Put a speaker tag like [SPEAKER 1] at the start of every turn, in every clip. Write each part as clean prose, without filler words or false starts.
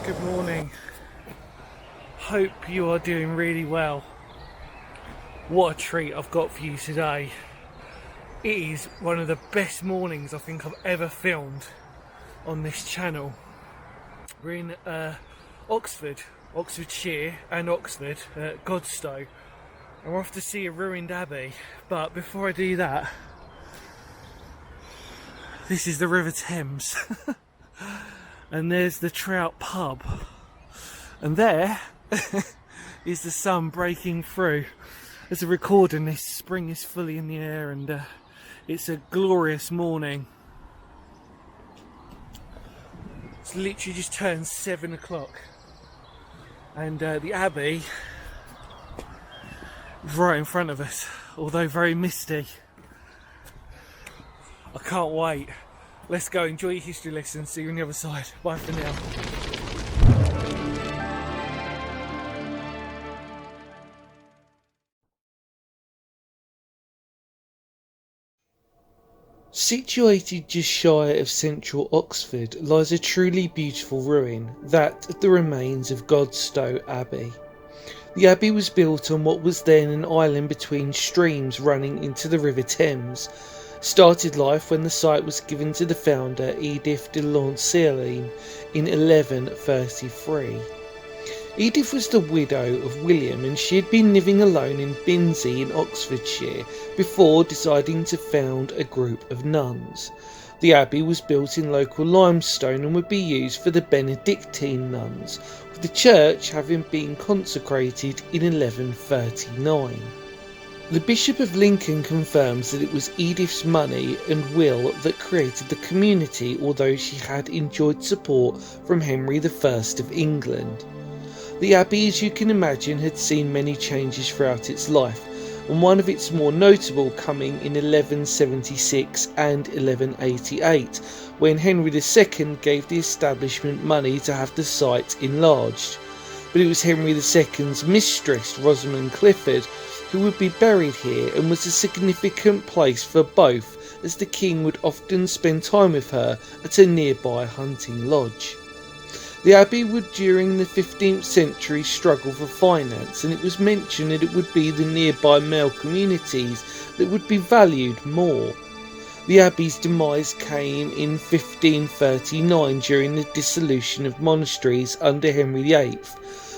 [SPEAKER 1] Good morning. Hope you are doing really well. What a treat I've got for you today. It is one of the best mornings I think I've ever filmed on this channel. We're in Oxfordshire and Oxford, Godstow. And we're off to see a ruined abbey. But before I do that, this is the River Thames. And there's the Trout pub. And there is the sun breaking through. As a recording, this spring is fully in the air and it's a glorious morning. It's literally just turned 7 o'clock. And the abbey is right in front of us, although very misty. I can't wait. Let's go, enjoy your history lesson, see you on the other side. Bye for now. Situated just shy of central Oxford lies a truly beautiful ruin, that of the remains of Godstow Abbey. The abbey was built on what was then an island between streams running into the River Thames. Started life when the site was given to the founder Edith de Launcelin in 1133. Edith was the widow of William and she had been living alone in Binsey in Oxfordshire before deciding to found a group of nuns. The abbey was built in local limestone and would be used for the Benedictine nuns, with the church having been consecrated in 1139. The Bishop of Lincoln confirms that it was Edith's money and will that created the community, although she had enjoyed support from Henry I of England. The abbey, as you can imagine, had seen many changes throughout its life, and one of its more notable coming in 1176 and 1188, when Henry II gave the establishment money to have the site enlarged. But it was Henry II's mistress, Rosamond Clifford, who would be buried here and was a significant place for both, as the king would often spend time with her at a nearby hunting lodge. The abbey would during the 15th century struggle for finance, and it was mentioned that it would be the nearby male communities that would be valued more. The abbey's demise came in 1539 during the dissolution of monasteries under Henry VIII.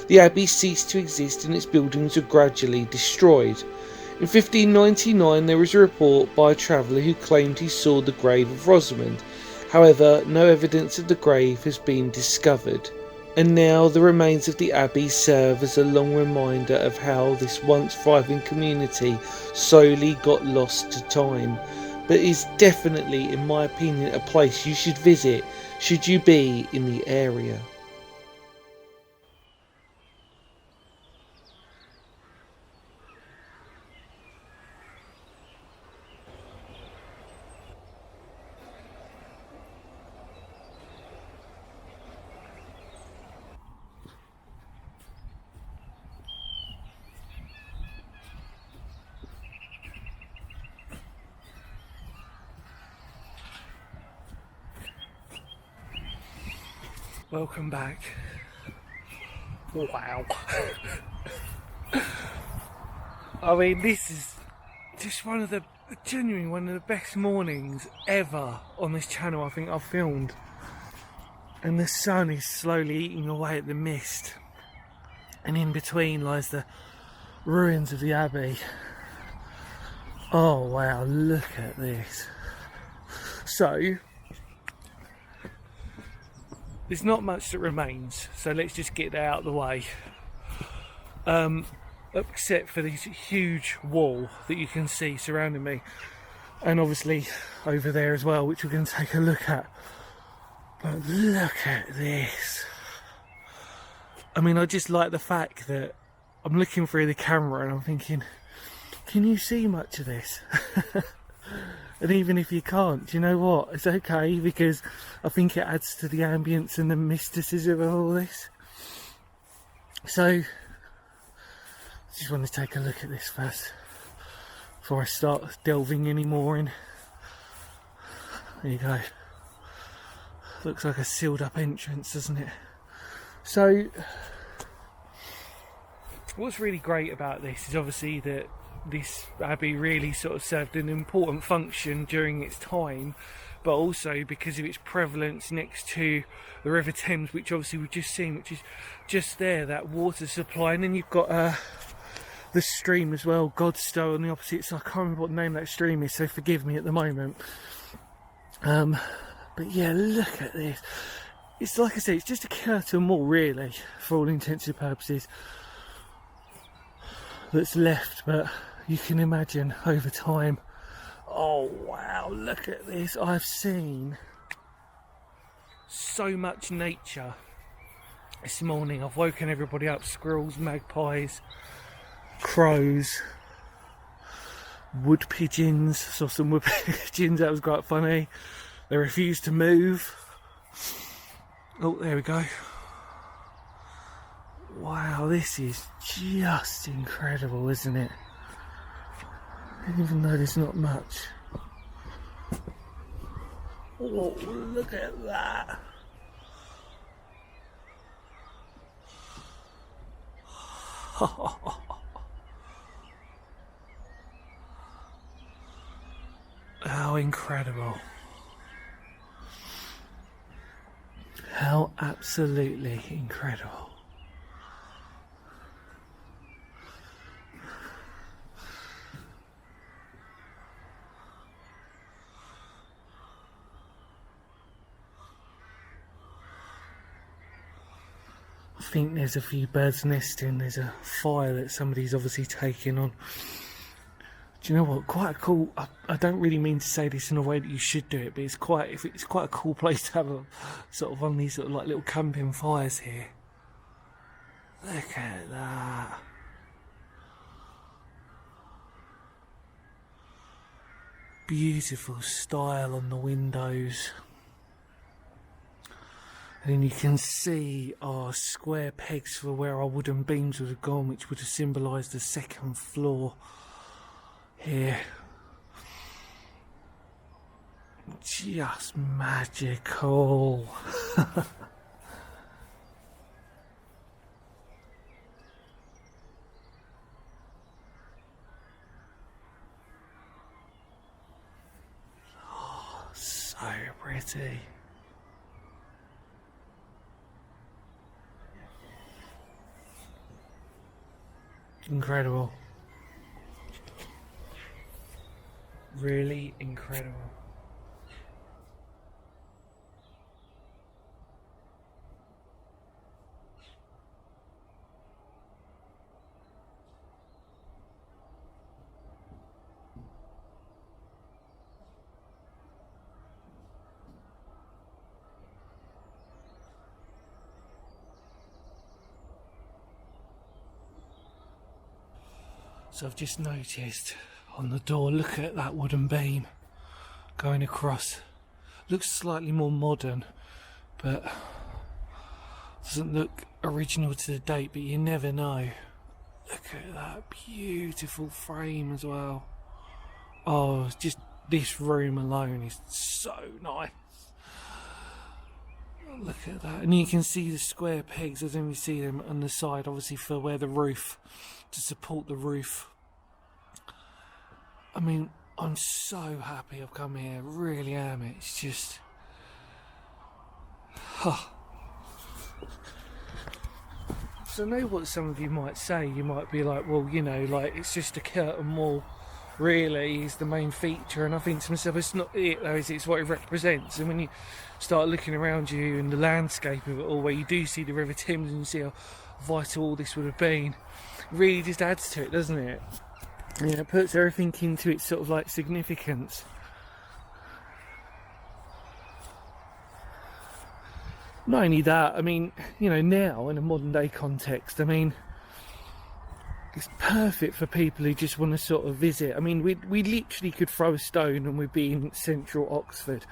[SPEAKER 1] The abbey ceased to exist and its buildings were gradually destroyed. In 1599 there was a report by a traveller who claimed he saw the grave of Rosamond. However, no evidence of the grave has been discovered. And now the remains of the abbey serve as a long reminder of how this once thriving community slowly got lost to time, but is definitely, in my opinion, a place you should visit should you be in the area. Welcome back. Wow. I mean, this is just one of the best mornings ever on this channel I think I've filmed. And the sun is slowly eating away at the mist. And in between lies the ruins of the abbey. Oh wow, look at this. So, there's not much that remains, so let's just get that out of the way. Except for this huge wall that you can see surrounding me, and obviously over there as well, which we're going to take a look at. But look at this. I mean, I just like the fact that I'm looking through the camera and I'm thinking, can you see much of this? And even if you can't, do you know what? It's okay, because I think it adds to the ambience and the mysticism of all this. So, I just want to take a look at this first, before I start delving any more in. There you go. Looks like a sealed up entrance, doesn't it? So what's really great about this is obviously that this abbey really sort of served an important function during its time, but also because of its prevalence next to the River Thames, which obviously we've just seen, which is just there, that water supply. And then you've got the stream as well, Godstow, on the opposite side. I can't remember what the name of that stream is, so forgive me at the moment. But yeah, look at this. It's like I say, it's just a curtain wall really, for all intents and purposes, that's left, but you can imagine over time. Oh wow, look at this. I've seen so much nature this morning. I've woken everybody up: squirrels, magpies, crows, wood pigeons. Saw some wood pigeons, that was quite funny. They refused to move. Oh, there we go. Wow, this is just incredible, isn't it? Even though there's not much. Oh, look at that. How incredible. How absolutely incredible. I think there's a few birds nesting. There's a fire that somebody's obviously taking on. Do you know what? Quite a cool. I don't really mean to say this in a way that you should do it, but it's quite a cool place to have a sort of one of these sort of like little camping fires here. Look at that. Beautiful style on the windows. And then you can see our square pegs for where our wooden beams would have gone, which would have symbolised the second floor here. Just magical. Oh, so pretty. Incredible. Really incredible. So I've just noticed on the door, look at that wooden beam going across. Looks slightly more modern, but doesn't look original to the date, but you never know. Look at that beautiful frame as well. Oh, just this room alone is so nice. Look at that. And you can see the square pegs, as then we see them on the side, obviously for where the roof, to support the roof. I mean, I'm so happy I've come here, really am. It's just... So I know what some of you might say. You might be like, well, you know, like, it's just a curtain wall, really, is the main feature. And I think to myself, it's not it, though, is it? It's what it represents. And when you start looking around you and the landscape of it all, where you do see the River Thames and you see how vital all this would have been, it really just adds to it, doesn't it? You know, it puts everything into its sort of like significance. Not only that, I mean, you know, now in a modern day context, I mean, it's perfect for people who just want to sort of visit. I mean, we literally could throw a stone and we'd be in central Oxford.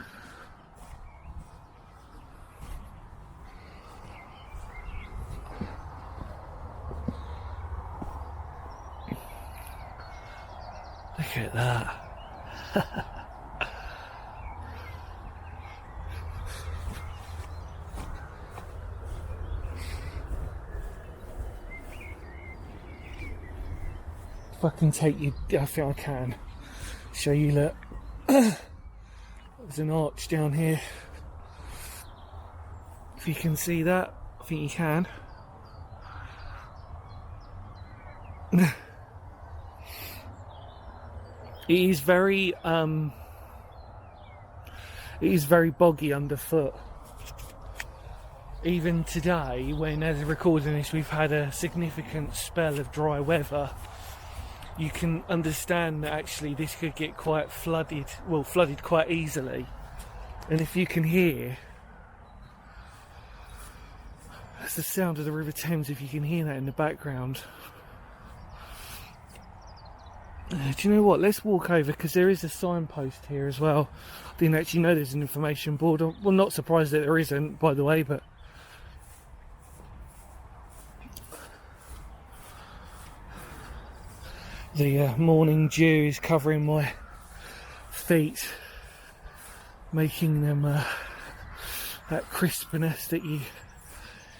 [SPEAKER 1] Look at that. if I can take you, I think I can show you, look, there's an arch down here. If you can see that, I think you can. It is very boggy underfoot. Even today, when as recording this, we've had a significant spell of dry weather, you can understand that actually this could get quite flooded, well, flooded quite easily. And if you can hear, that's the sound of the River Thames, if you can hear that in the background. Do you know what? Let's walk over, because there is a signpost here as well. I didn't actually know there's an information board. Well, not surprised that there isn't, by the way, but the morning dew is covering my feet, making them that crispness that you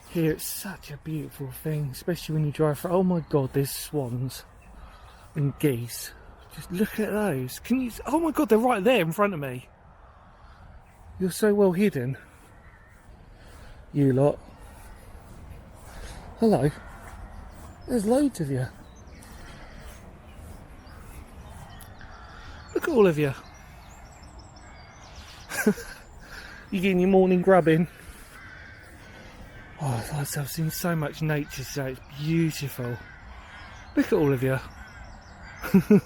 [SPEAKER 1] hear. It's such a beautiful thing, especially when you drive through. Oh my god, there's swans and geese. Just look at those. Can you? Oh my god, they're right there in front of me. You're so well hidden, you lot. Hello. There's loads of you. Look at all of you. You're getting your morning grubbing. Oh, I've seen so much nature today. It's beautiful. Look at all of you. I was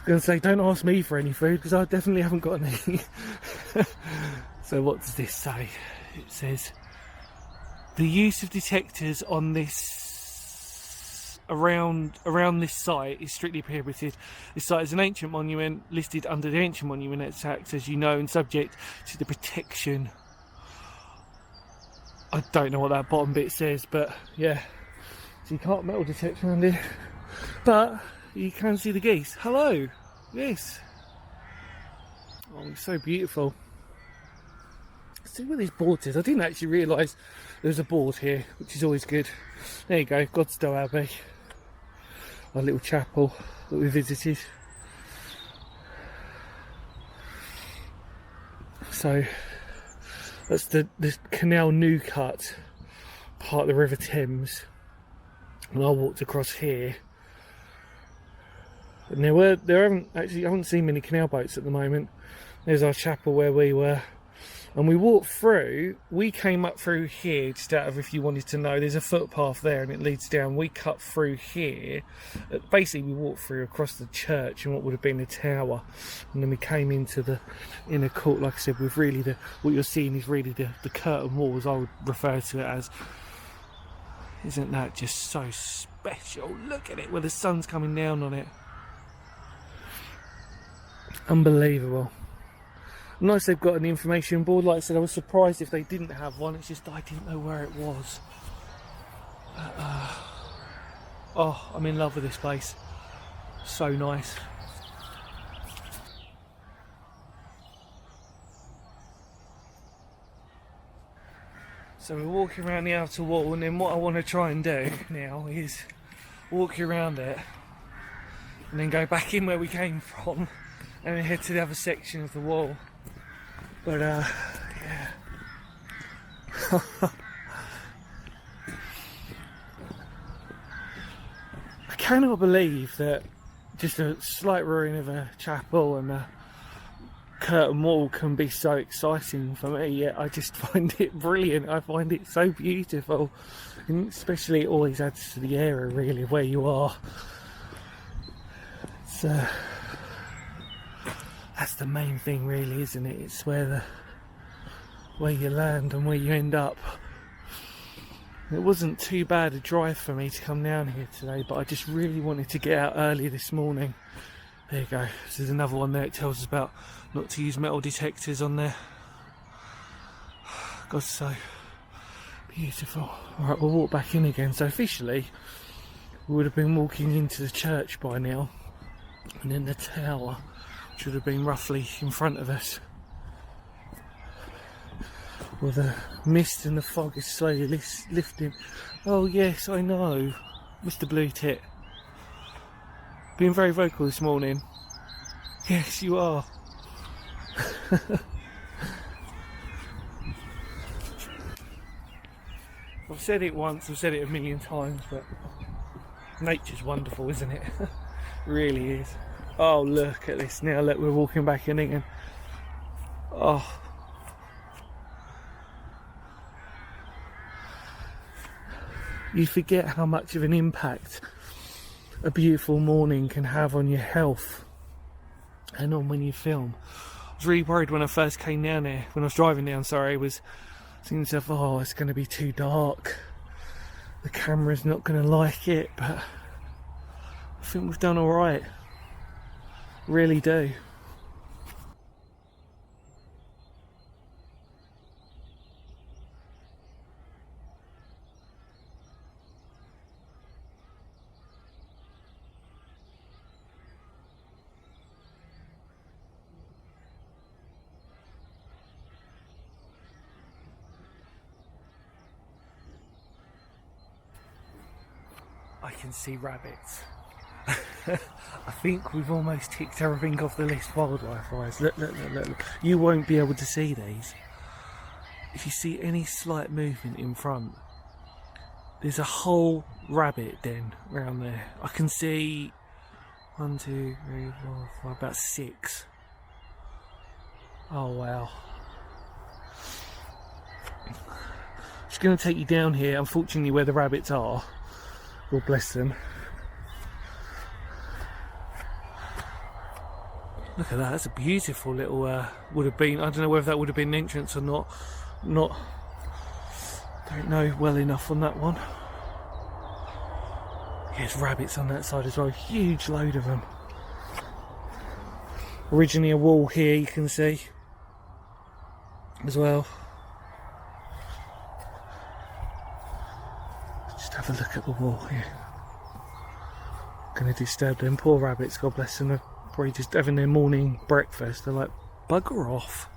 [SPEAKER 1] going to say, don't ask me for any food, because I definitely haven't got any. So what does this say? It says, the use of detectors on this around this site is strictly prohibited. This site is an ancient monument listed under the Ancient Monument Act, as you know, and subject to the protection. I don't know what that bottom bit says, but yeah. So you can't metal detect around here, but you can see the geese. Hello. Yes. Oh, it's so beautiful. See where this board is. I didn't actually realise there was a board here, which is always good. There you go, Godstow Abbey. Our little chapel that we visited. So that's the Canal New Cut, part of the River Thames. And I walked across here. And I haven't seen many canal boats at the moment. There's our chapel where we were. And we walked through, we came up through here, just out of, if you wanted to know, there's a footpath there and it leads down. We cut through here. Basically, we walked through across the church and what would have been the tower. And then we came into the inner court, like I said, with really what you're seeing is really the curtain wall, as I would refer to it as. Isn't that just so special? Look at it, where the sun's coming down on it. Unbelievable. Nice they've got an information board. Like I said, I was surprised if they didn't have one. It's just I didn't know where it was. Oh, I'm in love with this place. So nice. So we're walking around the outer wall, and then what I want to try and do now is walk around it and then go back in where we came from and then head to the other section of the wall. But yeah. I cannot believe that just a slight ruin of a chapel and a curtain wall can be so exciting for me. Yet I just find it brilliant. I find it so beautiful, and especially it always adds to the area really where you are. It's that's the main thing really, isn't it? It's where you land and where you end up. It wasn't too bad a drive for me to come down here today, but I just really wanted to get out early this morning. There you go. So there's another one there. It tells us about not to use metal detectors on there. God, so beautiful. Alright, we'll walk back in again. So officially we would have been walking into the church by now, and then the tower should have been roughly in front of us. Well, the mist and the fog is slowly lifting. Oh yes, I know, Mr. Blue Tit. Being very vocal this morning. Yes, you are. I've said it once, I've said it a million times, but nature's wonderful, isn't it? It really is. Oh, look at this now. Look, we're walking back in again. Oh. You forget how much of an impact a beautiful morning can have on your health and on when you film. I was really worried when I first came down here, when I was driving down, sorry, I was thinking to myself, oh, it's going to be too dark. The camera's not going to like it, but I think we've done alright. Really do. I can see rabbits. I think we've almost ticked everything off the list wildlife-wise. Look. You won't be able to see these. If you see any slight movement in front, there's a whole rabbit den around there. I can see 1, 2, 3, 4, 5, about 6. Oh wow. Just going to take you down here, unfortunately where the rabbits are. God bless them. Look at that, that's a beautiful little, would have been, I don't know whether that would have been an entrance or not. Don't know well enough on that one. There's rabbits on that side as well, huge load of them. Originally a wall here, you can see, as well. Just have a look at the wall here. Gonna disturb them poor rabbits, God bless them. They're probably just having their morning breakfast. They're like, bugger off.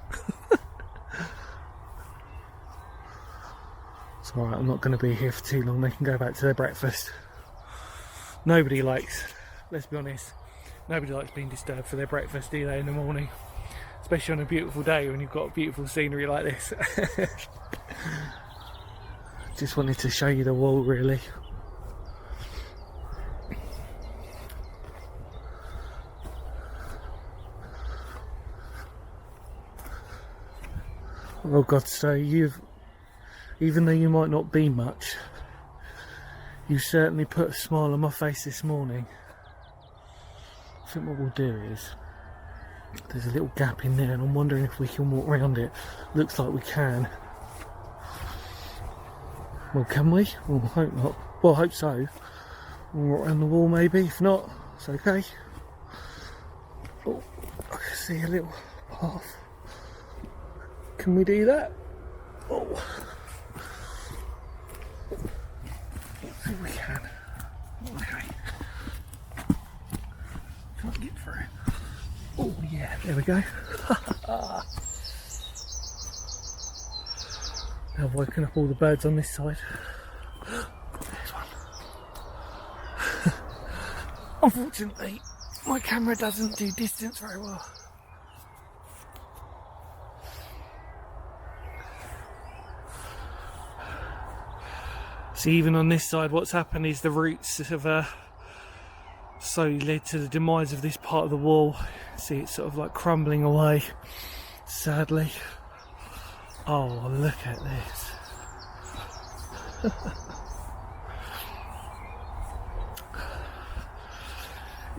[SPEAKER 1] It's alright, I'm not going to be here for too long. They can go back to their breakfast. Nobody likes, let's be honest, nobody likes being disturbed for their breakfast, do they, in the morning? Especially on a beautiful day when you've got beautiful scenery like this. Just wanted to show you the wall, really. Oh Godstow, even though you might not be much, you certainly put a smile on my face this morning. I think what we'll do is, there's a little gap in there and I'm wondering if we can walk around it. Looks like we can. Well, can we? Well, I hope not. Well, I hope so. We'll walk around the wall maybe, if not, it's okay. Oh, I can see a little path. Can we do that? Oh. I think we can. Okay. Can I get through? Oh yeah, there we go. Now I've woken up all the birds on this side. There's one. Unfortunately, my camera doesn't do distance very well. See, even on this side, what's happened is the roots have slowly led to the demise of this part of the wall. See, it's sort of like crumbling away, sadly. Oh, look at this.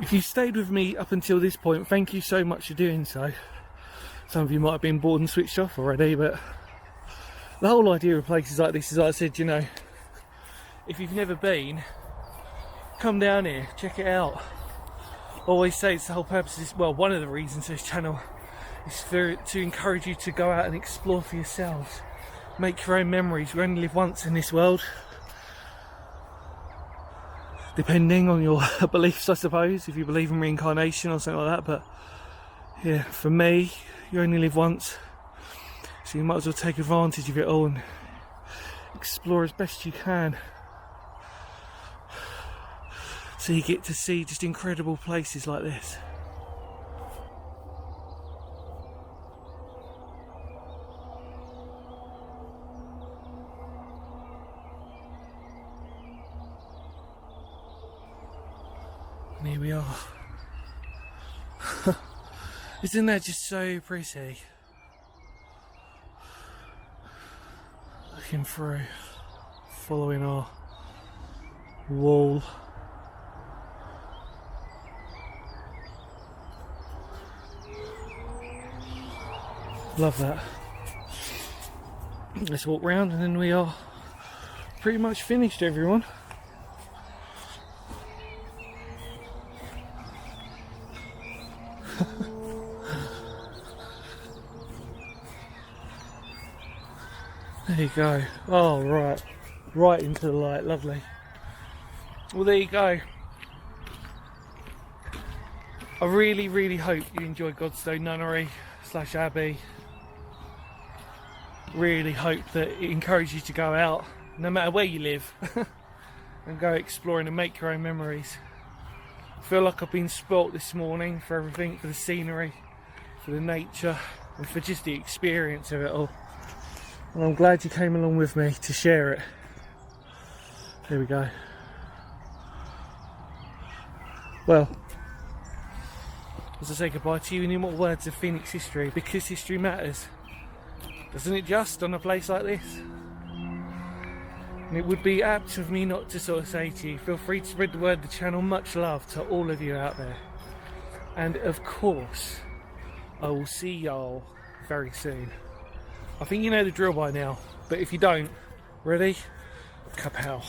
[SPEAKER 1] If you stayed with me up until this point, thank you so much for doing so. Some of you might have been bored and switched off already, but the whole idea of places like this is, like I said, you know, if you've never been, come down here, check it out. I always say it's the whole purpose of this, well, one of the reasons for this channel is to encourage you to go out and explore for yourselves. Make your own memories. We only live once in this world. Depending on your beliefs, I suppose, if you believe in reincarnation or something like that. But yeah, for me, you only live once. So you might as well take advantage of it all and explore as best you can. So you get to see just incredible places like this. And here we are. Isn't that just so pretty? Looking through, following our wall. Love that. Let's walk round and then we are pretty much finished, everyone. There you go. Oh, right into the light. Lovely. Well, there you go. I really hope you enjoyed Godstow Nunnery / Abbey. Really hope that it encourages you to go out, no matter where you live, and go exploring and make your own memories. I feel like I've been spoilt this morning for everything, for the scenery, for the nature, and for just the experience of it all. And I'm glad you came along with me to share it. There we go. Well, as I say goodbye to you, in more words of Phoenix history, because history matters, doesn't it, just on a place like this? And it would be apt of me not to sort of say to you, feel free to spread the word of the channel. Much love to all of you out there. And of course, I will see y'all very soon. I think you know the drill by now, but if you don't, ready? Kapow.